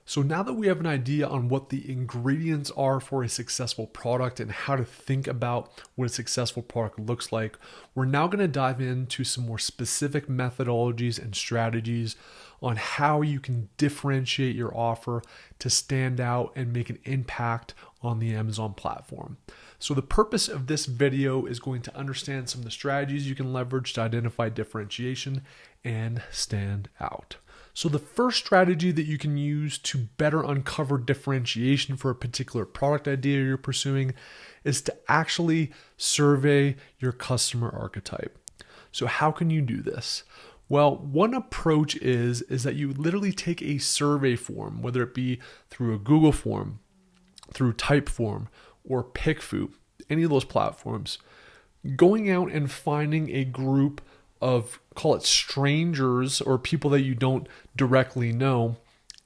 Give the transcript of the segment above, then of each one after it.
So now that we have an idea on what the ingredients are for a successful product and how to think about what a successful product looks like, we're now going to dive into some more specific methodologies and strategies on how you can differentiate your offer to stand out and make an impact on the Amazon platform. So the purpose of this video is going to understand some of the strategies you can leverage to identify differentiation and stand out. So the first strategy that you can use to better uncover differentiation for a particular product idea you're pursuing is to actually survey your customer archetype. So how can you do this? Well, one approach is that you literally take a survey form, whether it be through a Google form, through Typeform, or PickFu, any of those platforms, going out and finding a group of, call it strangers or people that you don't directly know,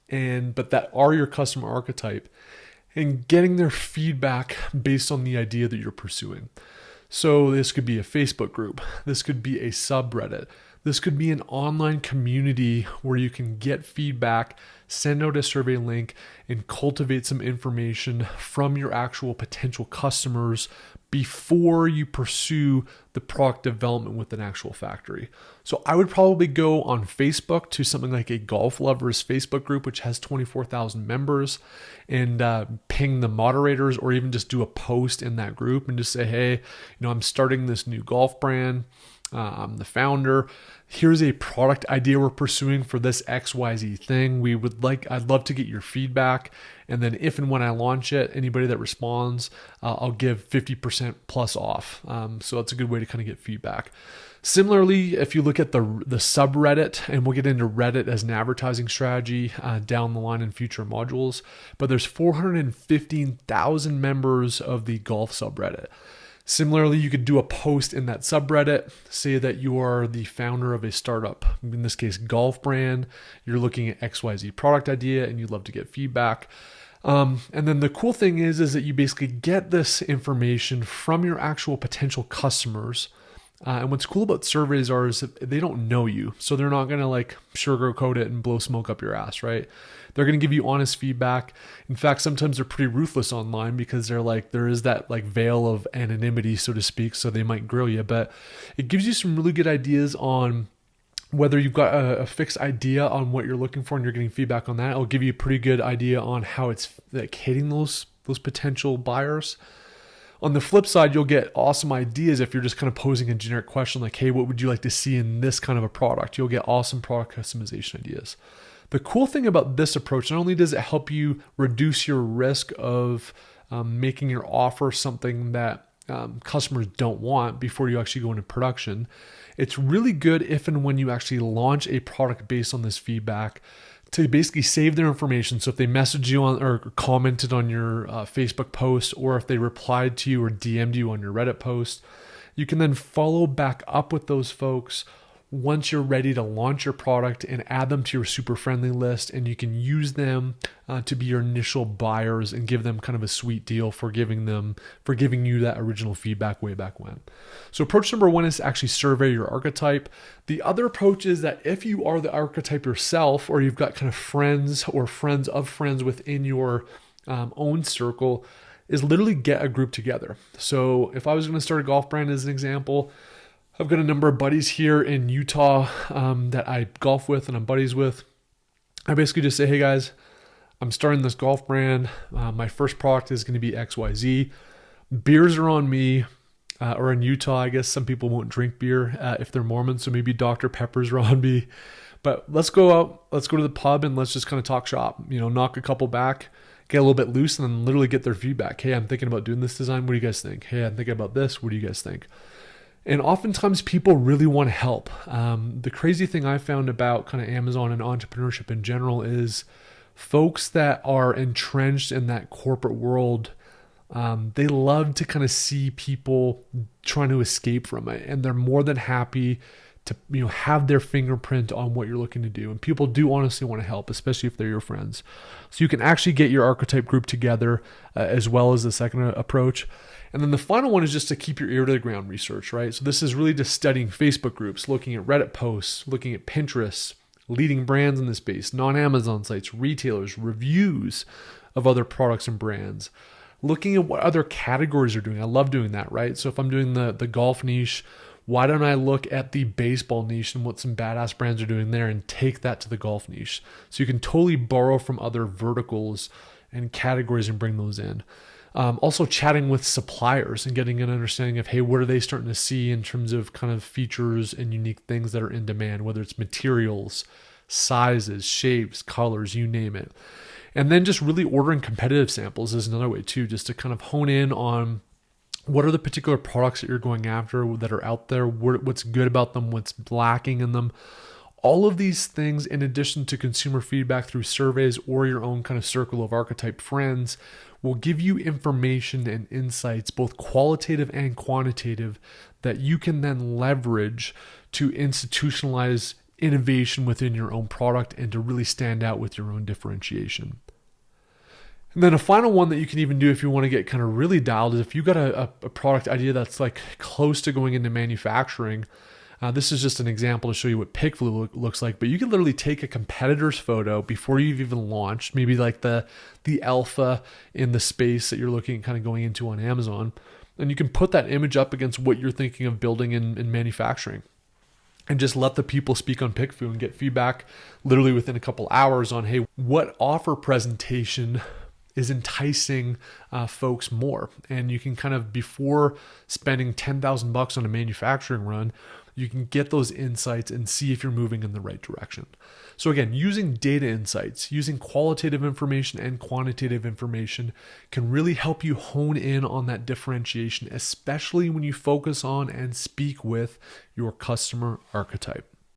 but that are your customer archetype, and getting their feedback based on the idea that you're pursuing. So this could be a Facebook group, this could be a subreddit, this could be an online community where you can get feedback, send out a survey link, and cultivate some information from your actual potential customers before you pursue the product development with an actual factory. So I would probably go on Facebook to something like a golf lovers Facebook group, which has 24,000 members, and ping the moderators, or even just do a post in that group and just say, hey, I'm starting this new golf brand. I'm the founder. Here's a product idea we're pursuing for this XYZ thing. I'd love to get your feedback. And then if and when I launch it, anybody that responds, I'll give 50% plus off. So that's a good way to kind of get feedback. Similarly, if you look at the subreddit, and we'll get into Reddit as an advertising strategy down the line in future modules, but there's 415,000 members of the golf subreddit. Similarly, you could do a post in that subreddit, say that you are the founder of a startup, in this case, golf brand. You're looking at XYZ product idea and you'd love to get feedback. And then the cool thing is that you basically get this information from your actual potential customers. And what's cool about surveys is that they don't know you. So they're not going to sugarcoat it and blow smoke up your ass, right? They're going to give you honest feedback. In fact, sometimes they're pretty ruthless online because there is that veil of anonymity, so to speak. So they might grill you, but it gives you some really good ideas on whether you've got a fixed idea on what you're looking for and you're getting feedback on that. It'll give you a pretty good idea on how it's hitting those potential buyers. On the flip side, you'll get awesome ideas if you're just kind of posing a generic question like, hey, what would you like to see in this kind of a product? You'll get awesome product customization ideas. The cool thing about this approach, not only does it help you reduce your risk of making your offer something that customers don't want before you actually go into production, it's really good if and when you actually launch a product based on this feedback to basically save their information. So if they messaged you on or commented on your Facebook post, or if they replied to you or DM'd you on your Reddit post, you can then follow back up with those folks once you're ready to launch your product and add them to your super friendly list, and you can use them to be your initial buyers and give them kind of a sweet deal for giving you that original feedback way back when. So approach number one is to actually survey your archetype. The other approach is that if you are the archetype yourself, or you've got kind of friends or friends of friends within your own circle, is literally get a group together. So if I was going to start a golf brand as an example, I've got a number of buddies here in Utah that I golf with and I'm buddies with. I basically just say, hey guys, I'm starting this golf brand. My first product is going to be XYZ. Beers are on me. Or in Utah, I guess some people won't drink beer if they're Mormon, so maybe Dr. Peppers are on me. But let's go out, let's go to the pub, and let's just kind of talk shop. Knock a couple back, get a little bit loose, and then literally get their feedback. Hey, I'm thinking about doing this design. What do you guys think? Hey, I'm thinking about this. What do you guys think? And oftentimes people really want to help. The crazy thing I found about kind of Amazon and entrepreneurship in general is folks that are entrenched in that corporate world, they love to kind of see people trying to escape from it. And they're more than happy to have their fingerprint on what you're looking to do. And people do honestly want to help, especially if they're your friends. So you can actually get your archetype group together as well as the second approach. And then the final one is just to keep your ear to the ground research, right? So this is really just studying Facebook groups, looking at Reddit posts, looking at Pinterest, leading brands in the space, non-Amazon sites, retailers, reviews of other products and brands, looking at what other categories are doing. I love doing that, right? So if I'm doing the golf niche, why don't I look at the baseball niche and what some badass brands are doing there and take that to the golf niche? So you can totally borrow from other verticals and categories and bring those in. Also chatting with suppliers and getting an understanding of, hey, what are they starting to see in terms of kind of features and unique things that are in demand, whether it's materials, sizes, shapes, colors, you name it. And then just really ordering competitive samples is another way too, just to kind of hone in on what are the particular products that you're going after that are out there, what's good about them, what's lacking in them. All of these things, in addition to consumer feedback through surveys or your own kind of circle of archetype friends, will give you information and insights, both qualitative and quantitative, that you can then leverage to institutionalize innovation within your own product and to really stand out with your own differentiation. And then a final one that you can even do if you want to get kind of really dialed is if you've got a product idea that's like close to going into manufacturing. This is just an example to show you what PickFlu looks like, but you can literally take a competitor's photo before you've even launched, maybe like the alpha in the space that you're looking at kind of going into on Amazon, and you can put that image up against what you're thinking of building in manufacturing. And just let the people speak on PickFlu and get feedback literally within a couple hours on, hey, what offer presentation is enticing folks more. And you can kind of, before spending $10,000 on a manufacturing run, you can get those insights and see if you're moving in the right direction. So again, using data insights, using qualitative information and quantitative information can really help you hone in on that differentiation, especially when you focus on and speak with your customer archetype.